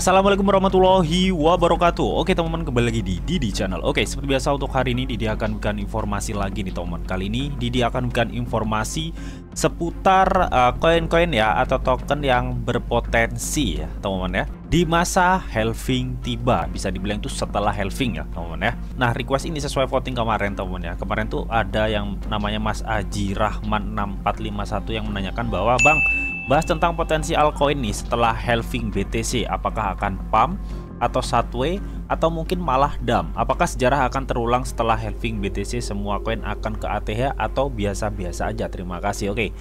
Assalamualaikum warahmatullahi wabarakatuh. Oke teman-teman, kembali lagi di Didi Channel. Oke, seperti biasa untuk hari ini Didi akan berikan informasi lagi nih teman-teman. Kali ini Didi akan berikan informasi seputar koin-koin ya atau token yang berpotensi ya teman-teman ya, di masa halving tiba. Bisa dibilang itu setelah halving ya teman-teman ya. Nah, request ini sesuai voting kemarin teman-teman ya. Kemarin tuh ada yang namanya Mas Aji Rahman 6451 yang menanyakan bahwa Bang, bahas tentang potensi altcoin nih setelah halving BTC, apakah akan pump atau sideways atau mungkin malah dump? Apakah sejarah akan terulang setelah halving BTC, semua koin akan ke ATH atau biasa-biasa aja? Terima kasih. Oke.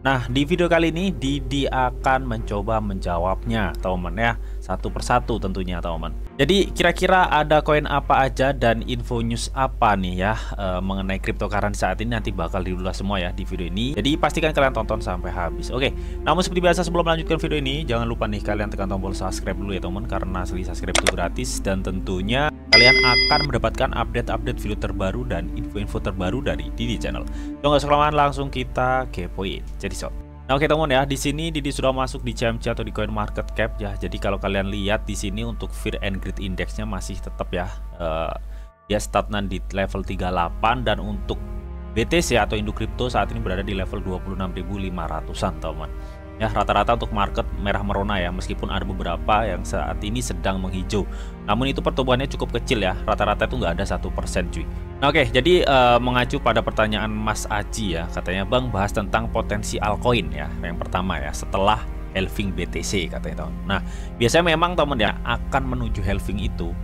Nah, di video kali ini Didi akan mencoba menjawabnya teman-teman ya, satu persatu tentunya teman-teman. Jadi kira-kira ada koin apa aja dan info news apa nih ya mengenai cryptocurrency saat ini, nanti bakal diulas semua ya di video ini. Jadi pastikan kalian tonton sampai habis. Oke. Namun seperti biasa sebelum melanjutkan video ini, jangan lupa nih kalian tekan tombol subscribe dulu ya teman-teman, karena subscribe itu gratis dan tentunya kalian akan mendapatkan update-update video terbaru dan info-info terbaru dari Didi Channel. Nggak usah kelamaan, langsung kita kepoin. Jadi nah, oke teman ya, di sini Didi sudah masuk di CMC atau di Coin Market Cap ya. Jadi kalau kalian lihat di sini untuk Fear and Greed Indexnya masih tetap ya, dia stagnan di level 38, dan untuk BTC atau Indo Crypto saat ini berada di level 26.500-an teman. Ya, rata-rata untuk market merah merona ya, meskipun ada beberapa yang saat ini sedang menghijau, namun itu pertumbuhannya cukup kecil ya, rata-rata itu nggak ada 1% cuy. Nah, oke, jadi mengacu pada pertanyaan Mas Aji ya, katanya Bang, bahas tentang potensi altcoin ya, yang pertama ya setelah halving BTC katanya teman. Nah, biasanya memang teman ya akan menuju halving itu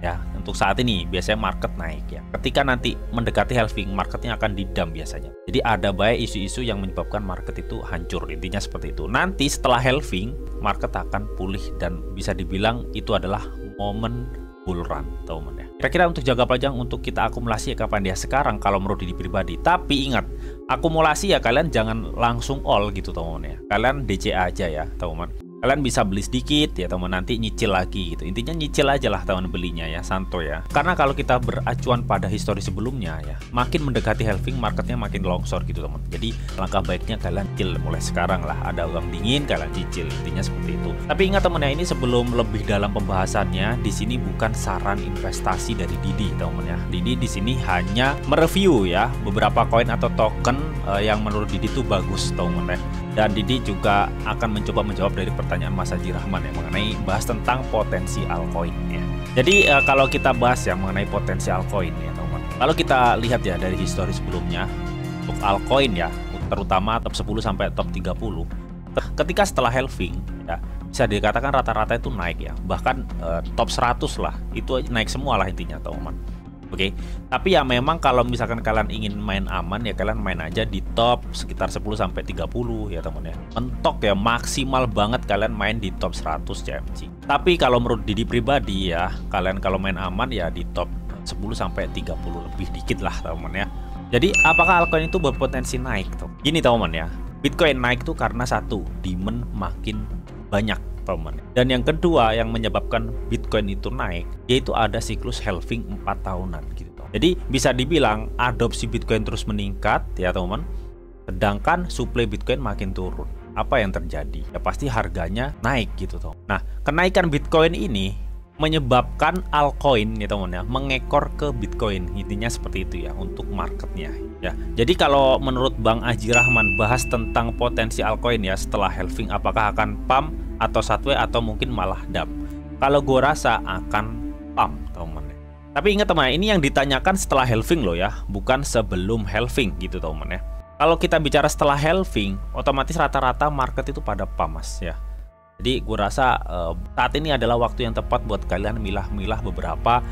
ya, untuk saat ini biasanya market naik ya. Ketika nanti mendekati halving, marketnya akan didam biasanya. Jadi ada banyak isu-isu yang menyebabkan market itu hancur, intinya seperti itu. Nanti setelah halving, market akan pulih dan bisa dibilang itu adalah momen bull run teman ya. Kira-kira untuk jangka panjang untuk kita akumulasi ya kapan dia? Sekarang kalau menurut Didi pribadi. Tapi ingat, akumulasi ya kalian jangan langsung all gitu teman ya. Kalian DC aja ya teman. Kalian bisa beli sedikit ya teman, nanti nyicil lagi gitu. Intinya nyicil aja lah teman belinya ya, santo ya. Karena kalau kita beracuan pada histori sebelumnya ya, makin mendekati halving marketnya makin longsor gitu teman. Jadi langkah baiknya kalian cicil mulai sekarang lah. Ada uang dingin kalian cicil, intinya seperti itu. Tapi ingat teman ya, ini sebelum lebih dalam pembahasannya, di sini bukan saran investasi dari Didi teman ya. Didi di sini hanya mereview ya beberapa koin atau token yang menurut Didi itu bagus teman ya. Dan Didi juga akan mencoba menjawab dari pertanyaan Mas Haji Rahman ya, mengenai bahas tentang potensi altcoin ya. Jadi kalau kita bahas ya mengenai potensi altcoin ya teman. Kalau kita lihat ya dari histori sebelumnya untuk altcoin ya, terutama top 10 sampai top 30, ketika setelah halving ya, bisa dikatakan rata-rata itu naik ya. Bahkan top 100 lah, itu naik semua lah intinya teman. Oke, tapi ya memang kalau misalkan kalian ingin main aman ya, kalian main aja di top sekitar 10 sampai 30 ya teman ya. Mentok ya, maksimal banget kalian main di top 100 CMC. Tapi kalau menurut Didi pribadi ya, kalian kalau main aman ya di top 10 sampai 30 lebih dikit lah teman ya. Jadi apakah altcoin itu berpotensi naik tuh? Gini teman ya, Bitcoin naik tuh karena satu, demand makin banyak teman. Dan yang kedua yang menyebabkan Bitcoin itu naik, yaitu ada siklus halving 4 tahunan gitu. Jadi bisa dibilang adopsi Bitcoin terus meningkat ya teman, sedangkan supply Bitcoin makin turun. Apa yang terjadi? Ya pasti harganya naik gitu toh. Nah, kenaikan Bitcoin ini menyebabkan altcoin ya teman ya mengekor ke Bitcoin, intinya seperti itu ya untuk marketnya ya. Jadi kalau menurut Bang Aji Rahman bahas tentang potensi altcoin ya setelah halving, apakah akan pump atau sideways atau mungkin malah dump? Kalau gue rasa akan pump teman ya. Tapi ingat teman, ini yang ditanyakan setelah halving loh ya, bukan sebelum halving gitu teman ya. Kalau kita bicara setelah halving, otomatis rata-rata market itu pada pump mas ya. Jadi gue rasa saat ini adalah waktu yang tepat buat kalian milah-milah beberapa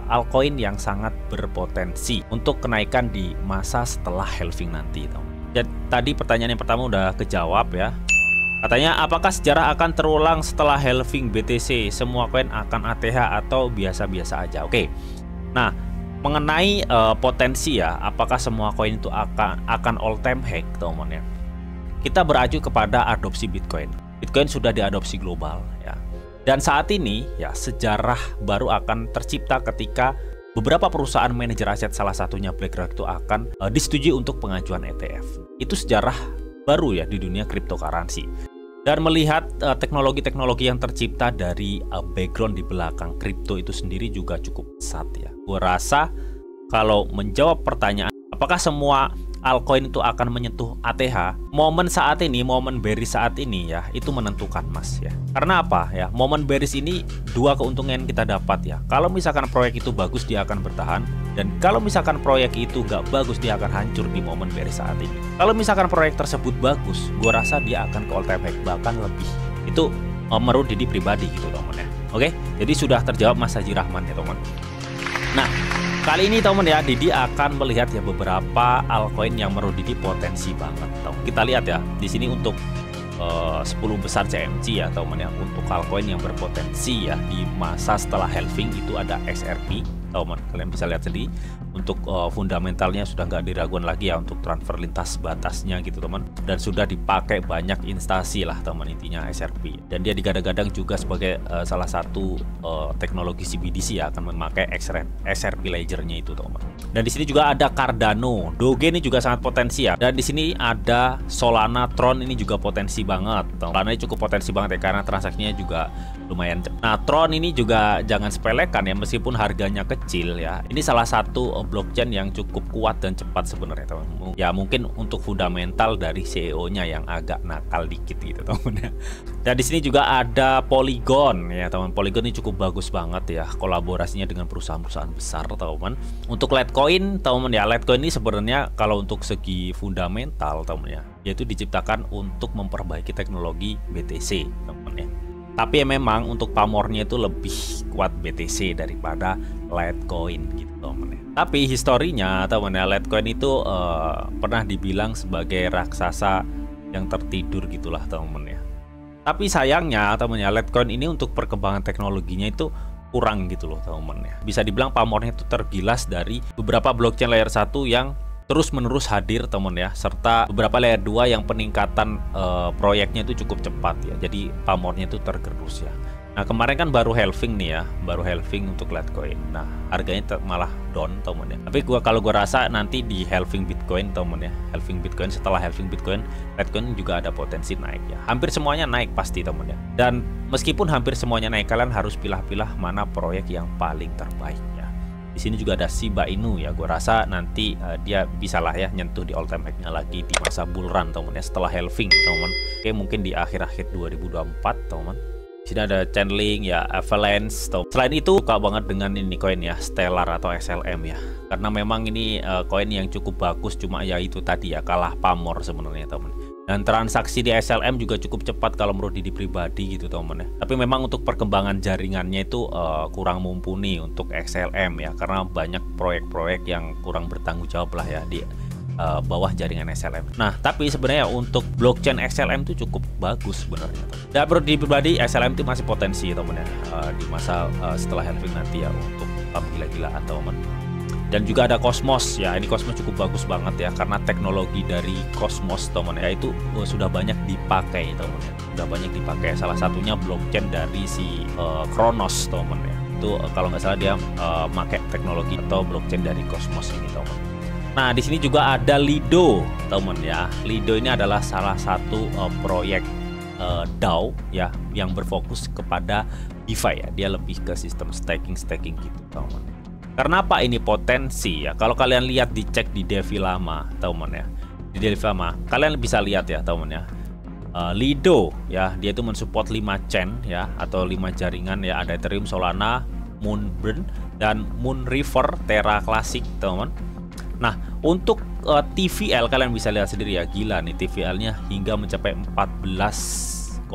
altcoin yang sangat berpotensi untuk kenaikan di masa setelah halving nanti. Jadi tadi pertanyaan yang pertama udah kejawab ya. Katanya apakah sejarah akan terulang setelah halving BTC, semua koin akan ATH atau biasa-biasa aja? Oke. Nah, mengenai potensi ya, apakah semua koin itu akan all time high teman ya? Kita beracu kepada adopsi Bitcoin. Bitcoin sudah diadopsi global ya. Dan saat ini ya sejarah baru akan tercipta ketika beberapa perusahaan manajer aset, salah satunya BlackRock, itu akan disetujui untuk pengajuan ETF. Itu sejarah baru ya di dunia cryptocurrency. Dan melihat teknologi-teknologi yang tercipta dari background di belakang kripto itu sendiri juga cukup pesat ya. Gue rasa kalau menjawab pertanyaan apakah semua altcoin itu akan menyentuh ATH, momen saat ini, momen bearish saat ini ya, itu menentukan Mas ya. Karena apa ya? Momen bearish ini dua keuntungan yang kita dapat ya. Kalau misalkan proyek itu bagus, dia akan bertahan, dan kalau misalkan proyek itu nggak bagus, dia akan hancur di momen bearish saat ini. Kalau misalkan proyek tersebut bagus, gua rasa dia akan ke all time high, bahkan lebih. Itu menurut Didi pribadi gitu teman ya. Oke, jadi sudah terjawab Mas Haji Rahman ya teman. Nah, kali ini teman ya, Didi akan melihat ya beberapa altcoin yang menurut Didi potensi banget. Kita lihat ya di sini untuk 10 besar CMC ya teman ya, untuk altcoin yang berpotensi ya di masa setelah halving itu ada XRP teman. Kalian bisa lihat sendiri untuk fundamentalnya sudah nggak diragukan lagi ya untuk transfer lintas batasnya gitu teman, dan sudah dipakai banyak instansi lah teman, intinya XRP, dan dia digadang-gadang juga sebagai salah satu teknologi CBDC ya, akan memakai XRP ledgernya itu teman. Dan di sini juga ada Cardano, Doge ini juga sangat potensi ya, dan di sini ada Solana, Tron ini juga potensi banget. Solana ini cukup potensi banget ya karena transaksinya juga lumayan. Nah, Tron ini juga jangan sepelekan ya, meskipun harganya kecil ya. Ini salah satu blockchain yang cukup kuat dan cepat sebenarnya teman. Ya mungkin untuk fundamental dari CEO-nya yang agak nakal dikit gitu teman ya. Dan di sini juga ada Polygon ya teman. Polygon ini cukup bagus banget ya, kolaborasinya dengan perusahaan-perusahaan besar teman. Untuk Litecoin teman ya, Litecoin ini sebenarnya kalau untuk segi fundamental teman ya, yaitu diciptakan untuk memperbaiki teknologi BTC teman ya. Tapi ya memang untuk pamornya itu lebih kuat BTC daripada Litecoin gitu teman ya. Tapi historinya teman ya, Litecoin itu pernah dibilang sebagai raksasa yang tertidur gitulah teman ya. Tapi sayangnya teman ya, Litecoin ini untuk perkembangan teknologinya itu kurang gitu loh teman ya. Bisa dibilang pamornya itu tergilas dari beberapa blockchain layer 1 yang terus menerus hadir teman ya, serta beberapa layer 2 yang peningkatan proyeknya itu cukup cepat ya, jadi pamornya itu tergerus ya. Nah kemarin kan baru halving nih ya, baru halving untuk Litecoin. Nah harganya malah down teman ya. Tapi kalau gua rasa nanti di halving Bitcoin teman ya, halving Bitcoin, setelah halving Bitcoin, Litecoin juga ada potensi naik ya. Hampir semuanya naik pasti teman ya. Dan meskipun hampir semuanya naik, kalian harus pilah-pilah mana proyek yang paling terbaik ya. Di sini juga ada Shiba Inu ya, gue rasa nanti dia bisa lah ya nyentuh di all time high-nya lagi di masa bull run teman ya, setelah halving teman. Oke, mungkin di akhir-akhir 2024 teman. Di sini ada Chainlink ya, Avalanche teman. Selain itu suka banget dengan ini koin ya, Stellar atau XLM ya, karena memang ini koin yang cukup bagus, cuma ya itu tadi ya, kalah pamor sebenarnya teman. Dan transaksi di XLM juga cukup cepat kalau menurut Didi pribadi gitu teman ya. Tapi memang untuk perkembangan jaringannya itu kurang mumpuni untuk XLM ya, karena banyak proyek-proyek yang kurang bertanggung jawab lah ya di bawah jaringan XLM. Nah tapi sebenarnya untuk blockchain XLM itu cukup bagus sebenarnya. Dan menurut Didi pribadi XLM itu masih potensi teman ya, di masa setelah halving nanti ya, untuk gila-gilaan teman. Dan juga ada Cosmos ya, ini Cosmos cukup bagus banget ya, karena teknologi dari Cosmos teman ya itu sudah banyak dipakai teman ya, sudah banyak dipakai. Salah satunya blockchain dari si Kronos teman ya, itu kalau nggak salah dia pakai teknologi atau blockchain dari Cosmos ini teman. Nah di sini juga ada Lido teman ya. Lido ini adalah salah satu proyek DAO ya, yang berfokus kepada DeFi ya, dia lebih ke sistem staking gitu teman. Karena apa ini potensi ya? Kalau kalian lihat dicek di Devi lama teman ya, di Devi lama kalian bisa lihat ya teman ya, Lido ya, dia itu mensupport 5 chain ya, atau 5 jaringan ya, ada Ethereum, Solana, Moonburn, dan Moon River, Terra Classic teman. Nah untuk TVL kalian bisa lihat sendiri ya, gila nih TVL-nya hingga mencapai 14,187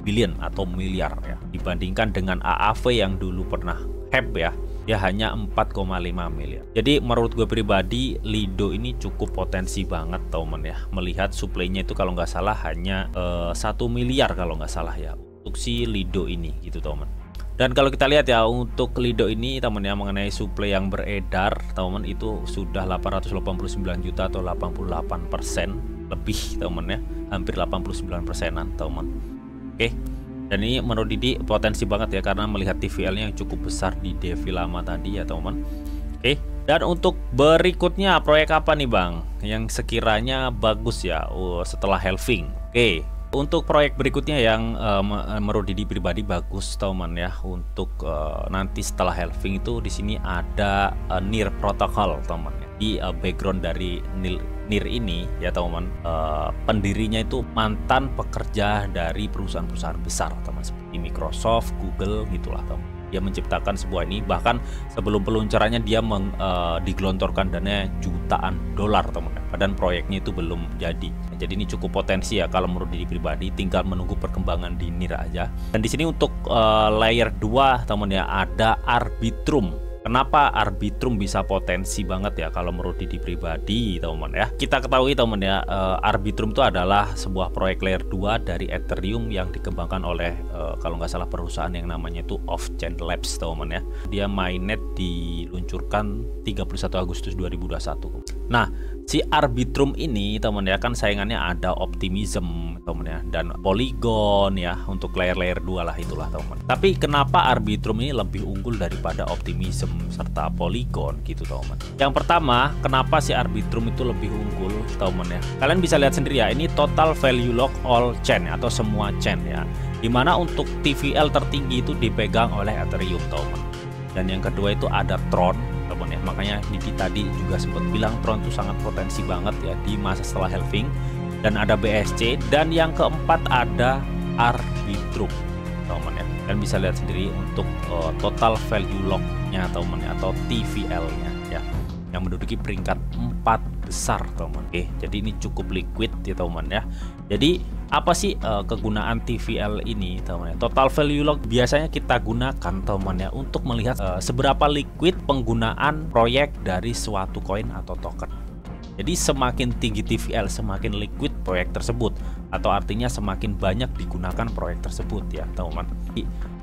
billion atau miliar ya, dibandingkan dengan AAV yang dulu pernah HEP ya, dia hanya 4,5 miliar. Jadi menurut gue pribadi Lido ini cukup potensi banget teman ya, melihat supply-nya itu kalau nggak salah hanya 1 miliar kalau nggak salah ya untuk si Lido ini gitu teman. Dan kalau kita lihat ya untuk Lido ini teman ya, mengenai supply yang beredar teman itu sudah 889 juta atau 88% lebih teman ya, hampir 89%-an teman. Oke. Dan ini menurut Didi potensi banget ya, karena melihat TVL-nya yang cukup besar di Devi lama tadi ya teman. Oke. Dan untuk berikutnya proyek apa nih Bang yang sekiranya bagus ya setelah halving? Oke, untuk proyek berikutnya yang menurut Didi pribadi bagus teman ya untuk nanti setelah halving itu di sini ada NIR protokol teman ya. Di background dari NIR ini ya teman, pendirinya itu mantan pekerja dari perusahaan-perusahaan besar teman seperti Microsoft, Google gitulah teman. Dia menciptakan sebuah ini, bahkan sebelum peluncurannya dia digelontorkan dana jutaan dolar teman-teman. Padahal proyeknya itu belum jadi. Jadi ini cukup potensi ya kalau menurut Didi pribadi, tinggal menunggu perkembangan di NIR aja. Dan di sini untuk layer 2 teman ya ada Arbitrum. Kenapa Arbitrum bisa potensi banget ya kalau menurut Didi pribadi teman ya? Kita ketahui teman ya, Arbitrum itu adalah sebuah proyek layer 2 dari Ethereum yang dikembangkan oleh kalau nggak salah perusahaan yang namanya itu Off-Chain Labs teman ya. Dia mainnet diluncurkan 31 Agustus 2021. Nah, si Arbitrum ini teman ya kan saingannya ada Optimism teman ya dan Polygon ya untuk layer 2 lah itulah teman. Tapi kenapa Arbitrum ini lebih unggul daripada Optimism serta Polygon gitu teman? Yang pertama, kenapa si Arbitrum itu lebih unggul teman ya? Kalian bisa lihat sendiri ya, ini total value lock all chain atau semua chain ya. Dimana untuk TVL tertinggi itu dipegang oleh Ethereum teman. Dan yang kedua itu ada Tron teman ya. Makanya Didi tadi juga sempat bilang Tron itu sangat potensi banget ya di masa setelah halving. Dan ada BSC, dan yang keempat ada Arbitrum teman ya. Kalian bisa lihat sendiri untuk total value lock-nya teman ya, atau TVL-nya ya, yang menduduki peringkat 4 besar teman. Oke, jadi ini cukup liquid ya teman ya. Jadi apa sih kegunaan TVL ini teman ya? Total value lock biasanya kita gunakan teman ya untuk melihat seberapa liquid penggunaan proyek dari suatu koin atau token. Jadi semakin tinggi TVL semakin liquid proyek tersebut, atau artinya semakin banyak digunakan proyek tersebut ya teman.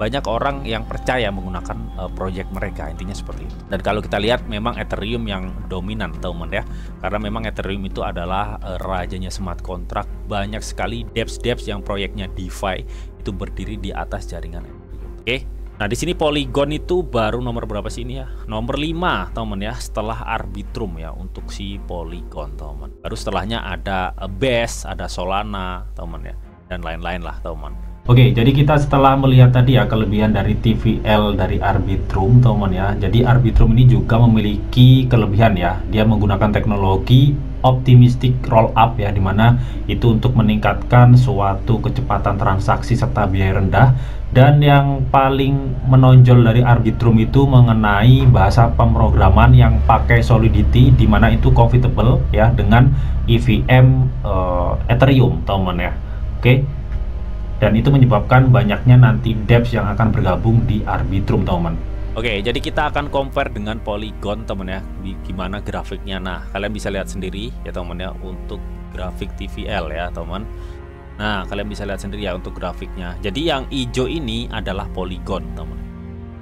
Banyak orang yang percaya menggunakan proyek mereka, intinya seperti itu. Dan kalau kita lihat memang Ethereum yang dominan teman ya, karena memang Ethereum itu adalah rajanya smart contract. Banyak sekali dApps yang proyeknya DeFi itu berdiri di atas jaringan Ethereum. Oke. Nah di sini Polygon itu baru nomor berapa sih ini ya? Nomor 5 teman ya, setelah Arbitrum ya untuk si Polygon teman. Baru setelahnya ada Base, ada Solana teman ya, dan lain-lain lah teman. Oke, jadi kita setelah melihat tadi ya kelebihan dari TVL dari Arbitrum teman ya. Jadi Arbitrum ini juga memiliki kelebihan ya. Dia menggunakan teknologi optimistic rollup ya, dimana itu untuk meningkatkan suatu kecepatan transaksi serta biaya rendah. Dan yang paling menonjol dari Arbitrum itu mengenai bahasa pemrograman yang pakai Solidity, dimana itu compatible ya dengan EVM Ethereum teman ya. Oke. Dan itu menyebabkan banyaknya nanti dApps yang akan bergabung di Arbitrum teman. Oke, jadi kita akan compare dengan Polygon teman ya, gimana grafiknya. Nah, kalian bisa lihat sendiri ya teman ya untuk grafik TVL ya teman. Nah, kalian bisa lihat sendiri ya untuk grafiknya. Jadi yang hijau ini adalah Polygon teman.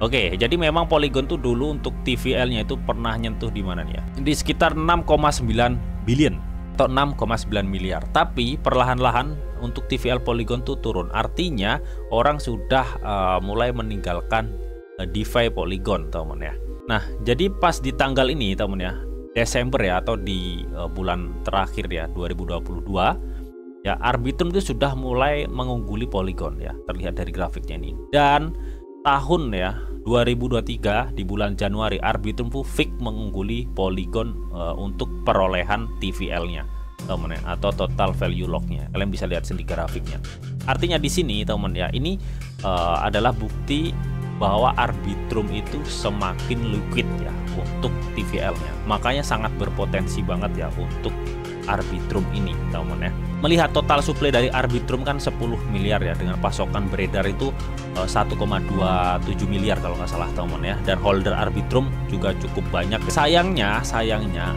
Oke, jadi memang Polygon tuh dulu untuk TVL-nya itu pernah nyentuh di mana nih ya? Di sekitar 6,9 billion atau 6,9 miliar. Tapi perlahan-lahan untuk TVL Polygon tuh turun. Artinya orang sudah mulai meninggalkan DeFi Polygon teman ya. Nah, jadi pas di tanggal ini teman ya, Desember ya, atau di bulan terakhir ya 2022 ya, Arbitrum itu sudah mulai mengungguli Polygon ya, terlihat dari grafiknya ini. Dan tahun ya 2023 di bulan Januari Arbitrum itu fix mengungguli Polygon untuk perolehan TVL-nya teman ya, atau total value lock-nya. Kalian bisa lihat sendiri grafiknya. Artinya di sini teman ya, ini adalah bukti bahwa Arbitrum itu semakin liquid ya untuk TVL-nya. Makanya sangat berpotensi banget ya untuk Arbitrum ini teman ya. Melihat total supply dari Arbitrum kan 10 miliar ya, dengan pasokan beredar itu 1,27 miliar kalau nggak salah teman ya. Dan holder Arbitrum juga cukup banyak. Sayangnya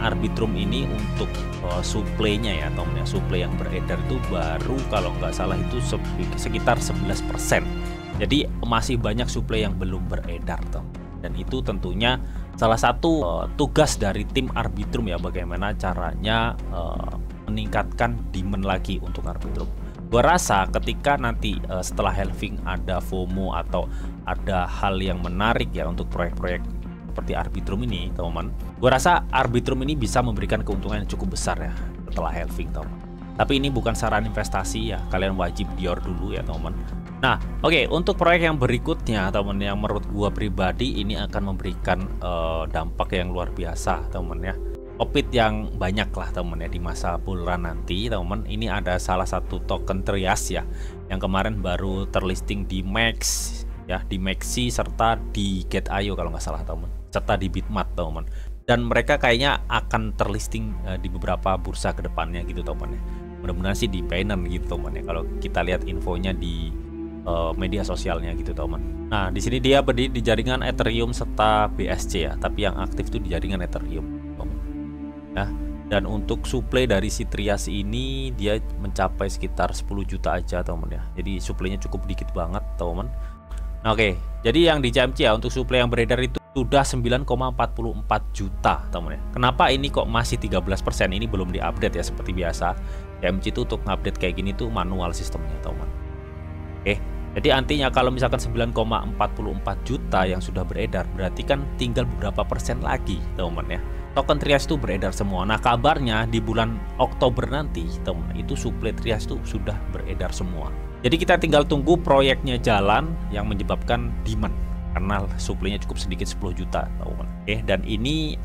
Arbitrum ini untuk supply-nya ya teman ya, supply yang beredar itu baru kalau nggak salah itu sekitar 11%. Jadi masih banyak supply yang belum beredar teman. Dan itu tentunya salah satu tugas dari tim Arbitrum ya, bagaimana caranya meningkatkan demand lagi untuk Arbitrum. Gue rasa ketika nanti setelah halving ada FOMO atau ada hal yang menarik ya untuk proyek-proyek seperti Arbitrum ini, teman-teman. Gue rasa Arbitrum ini bisa memberikan keuntungan yang cukup besar ya setelah halving, teman-teman. Tapi ini bukan saran investasi ya, kalian wajib dior dulu ya, teman-teman. Nah, oke, untuk proyek yang berikutnya, teman, yang menurut gua pribadi ini akan memberikan dampak yang luar biasa, teman ya. Profit yang banyak lah, teman ya, di masa bull run nanti, teman. Ini ada salah satu token Trias ya, yang kemarin baru terlisting di Max ya, di Maxi serta di Get.io kalau nggak salah, teman, serta di Bitmart, teman. Dan mereka kayaknya akan terlisting di beberapa bursa kedepannya gitu, teman ya. Mudah-mudahan sih di Binance gitu, teman ya. Kalau kita lihat infonya di media sosialnya gitu, teman. Nah, di sini dia berdiri di jaringan Ethereum serta BSC ya, tapi yang aktif itu di jaringan Ethereum, teman. Nah, dan untuk supply dari si Trias ini dia mencapai sekitar 10 juta aja, teman ya. Jadi supply-nya cukup dikit banget, teman. Nah, oke. Jadi yang di CMC ya, untuk supply yang beredar itu sudah 9,44 juta, teman ya. Kenapa ini kok masih 13%? Ini belum diupdate ya, seperti biasa. CMC itu untuk update kayak gini tuh manual sistemnya, teman. Oke. Jadi artinya kalau misalkan 9,44 juta yang sudah beredar, berarti kan tinggal beberapa persen lagi, teman ya. Token Trias itu beredar semua. Nah, kabarnya di bulan Oktober nanti, teman, itu supply Trias itu sudah beredar semua. Jadi kita tinggal tunggu proyeknya jalan yang menyebabkan demand, karena supply-nya cukup sedikit 10 juta, teman. Oke, dan ini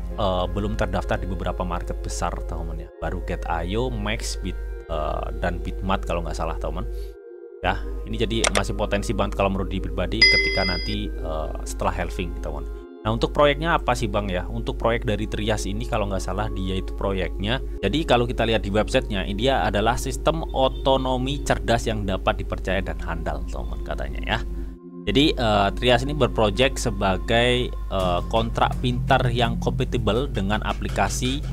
belum terdaftar di beberapa market besar, teman ya. Baru Get.io, Max, dan Bitmart kalau nggak salah, teman. Ya, ini jadi masih potensi banget kalau menurut pribadi ketika nanti setelah halving, teman. Nah, untuk proyeknya apa sih, Bang ya? Untuk proyek dari Trias ini kalau nggak salah dia itu proyeknya. Jadi kalau kita lihat di websitenya, dia adalah sistem otonomi cerdas yang dapat dipercaya dan handal, teman, katanya ya. Jadi Trias ini berprojek sebagai kontrak pintar yang kompatibel dengan aplikasi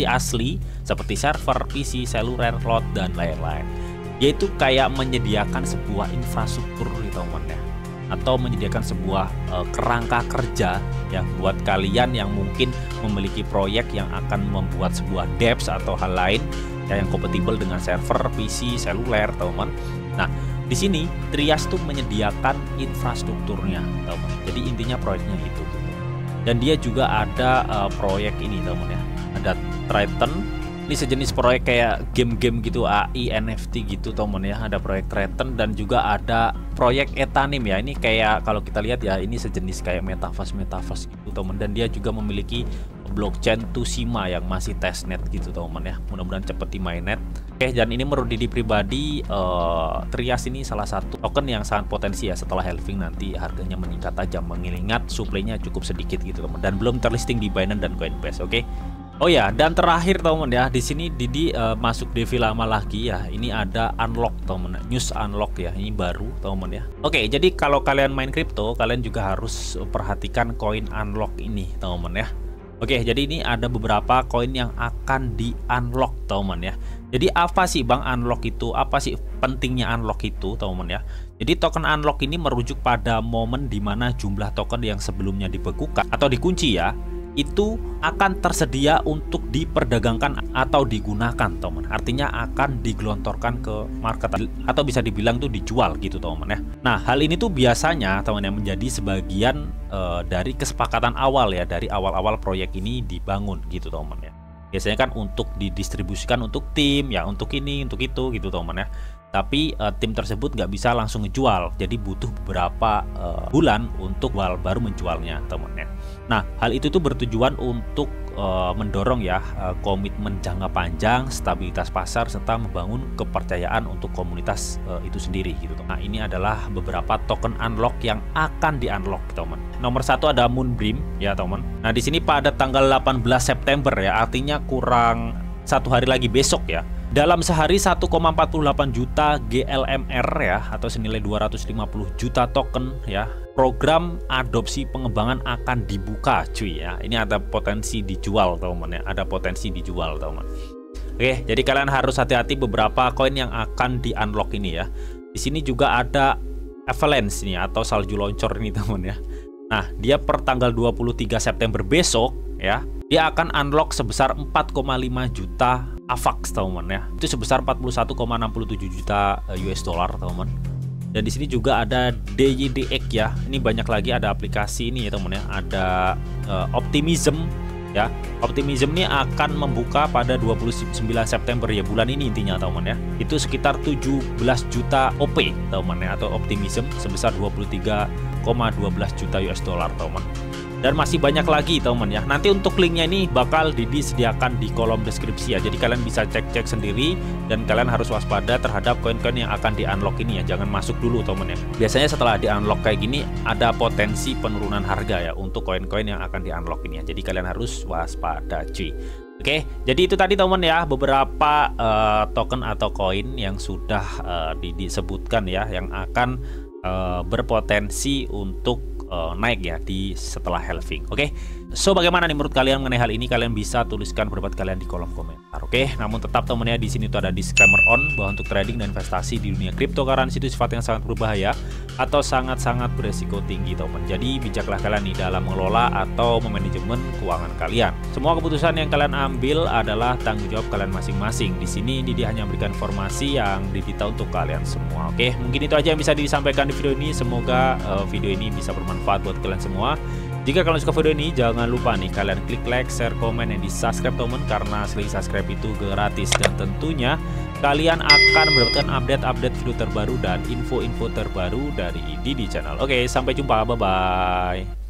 asli seperti server, PC, seluler, cloud, dan lain-lain. Yaitu kayak menyediakan sebuah infrastruktur gitu, teman ya, atau menyediakan sebuah kerangka kerja yang buat kalian yang mungkin memiliki proyek yang akan membuat sebuah dApps atau hal lain ya, yang kompatibel dengan server, PC, seluler, teman. Nah, di sini Trias tuh menyediakan infrastrukturnya, teman. Jadi intinya proyeknya itu. Dan dia juga ada proyek ini, teman ya. Ada Triton. Ini sejenis proyek kayak game-game gitu, AI, NFT gitu, teman ya. Ada proyek Triton dan juga ada proyek Etanim ya. Ini kayak kalau kita lihat ya, ini sejenis kayak metaverse gitu, teman. Dan dia juga memiliki blockchain Tushima yang masih testnet gitu, teman ya. Mudah-mudahan cepet di mainnet. Oke, dan ini menurut Didi pribadi, Trias ini salah satu token yang sangat potensi ya. Setelah halving nanti harganya meningkat tajam, mengingat supply-nya cukup sedikit gitu, teman. Dan belum terlisting di Binance dan Coinbase, oke. Oh ya, dan terakhir, teman ya, di sini Didi masuk Devi lama lagi ya. Ini ada unlock, teman, news unlock ya. Ini baru, teman ya. Oke, jadi kalau kalian main crypto, kalian juga harus perhatikan koin unlock ini, teman ya. Oke, jadi ini ada beberapa koin yang akan di unlock, teman ya. Jadi apa sih, Bang, unlock itu? Apa sih pentingnya unlock itu, teman ya? Jadi token unlock ini merujuk pada momen di mana jumlah token yang sebelumnya dibekukan atau dikunci ya, itu akan tersedia untuk diperdagangkan atau digunakan, teman. Artinya akan digelontorkan ke market atau bisa dibilang tuh dijual gitu, teman ya. Nah, hal ini tuh biasanya, teman, yang menjadi sebagian dari kesepakatan awal ya, dari awal-awal proyek ini dibangun gitu, teman ya. Biasanya kan untuk didistribusikan untuk tim ya, untuk ini, untuk itu gitu, teman ya. Tapi tim tersebut nggak bisa langsung ngejual, jadi butuh beberapa bulan untuk baru menjualnya, teman ya. Nah, hal itu tuh bertujuan untuk mendorong ya komitmen jangka panjang, stabilitas pasar, serta membangun kepercayaan untuk komunitas itu sendiri gitu. Nah, ini adalah beberapa token unlock yang akan di unlock, teman. Nomor satu ada Moonbeam ya, teman. Nah, di sini pada tanggal 18 September ya, artinya kurang satu hari lagi, besok ya. Dalam sehari 1,48 juta GLMR ya, atau senilai 250 juta token ya. Program adopsi pengembangan akan dibuka, cuy ya. Ini ada potensi dijual, teman ya. Ada potensi dijual, teman. Oke, jadi kalian harus hati-hati beberapa koin yang akan di unlock ini ya. Di sini juga ada Avalanche nih atau salju loncor ini, teman ya. Nah, dia per tanggal 23 September besok ya, dia akan unlock sebesar 4,5 juta AVAX, teman ya. Itu sebesar 41,67 juta US dollar, teman. Dan di sini juga ada DYDX ya. Ini banyak lagi, ada aplikasi ini ya teman ya. Ada Optimism ya. Optimism ini akan membuka pada 29 September ya, bulan ini intinya teman ya. Itu sekitar 17 juta OP teman ya, atau Optimism sebesar 23,12 juta US dollar teman. Dan masih banyak lagi teman ya. Nanti untuk linknya ini bakal disediakan di kolom deskripsi ya. Jadi kalian bisa cek-cek sendiri, dan kalian harus waspada terhadap koin-koin yang akan di-unlock ini ya. Jangan masuk dulu teman ya. Biasanya setelah di-unlock kayak gini ada potensi penurunan harga ya untuk koin-koin yang akan di-unlock ini ya. Jadi kalian harus waspada cuy. Oke, jadi itu tadi teman ya, beberapa token atau koin yang sudah disebutkan ya, yang akan berpotensi untuk naik ya di setelah halving. Oke, so bagaimana nih menurut kalian mengenai hal ini? Kalian bisa tuliskan pendapat kalian di kolom komentar. Oke, namun tetap temennya di sini tuh ada disclaimer on bahwa untuk trading dan investasi di dunia cryptocurrency itu sifatnya sangat berbahaya atau sangat-sangat beresiko tinggi teman. Jadi bijaklah kalian nih dalam mengelola atau memanajemen keuangan kalian. Semua keputusan yang kalian ambil adalah tanggung jawab kalian masing-masing. Di sini Didi hanya memberikan informasi yang didita untuk kalian semua. Oke, mungkin itu aja yang bisa disampaikan di video ini. Semoga video ini bisa bermanfaat buat kalian semua. Jika kalian suka video ini, jangan lupa nih kalian klik like, share, komen, dan di subscribe teman, karena selain subscribe itu gratis, dan tentunya kalian akan mendapatkan update-update video terbaru dan info-info terbaru dari Didi Channel. Oke, sampai jumpa, bye bye.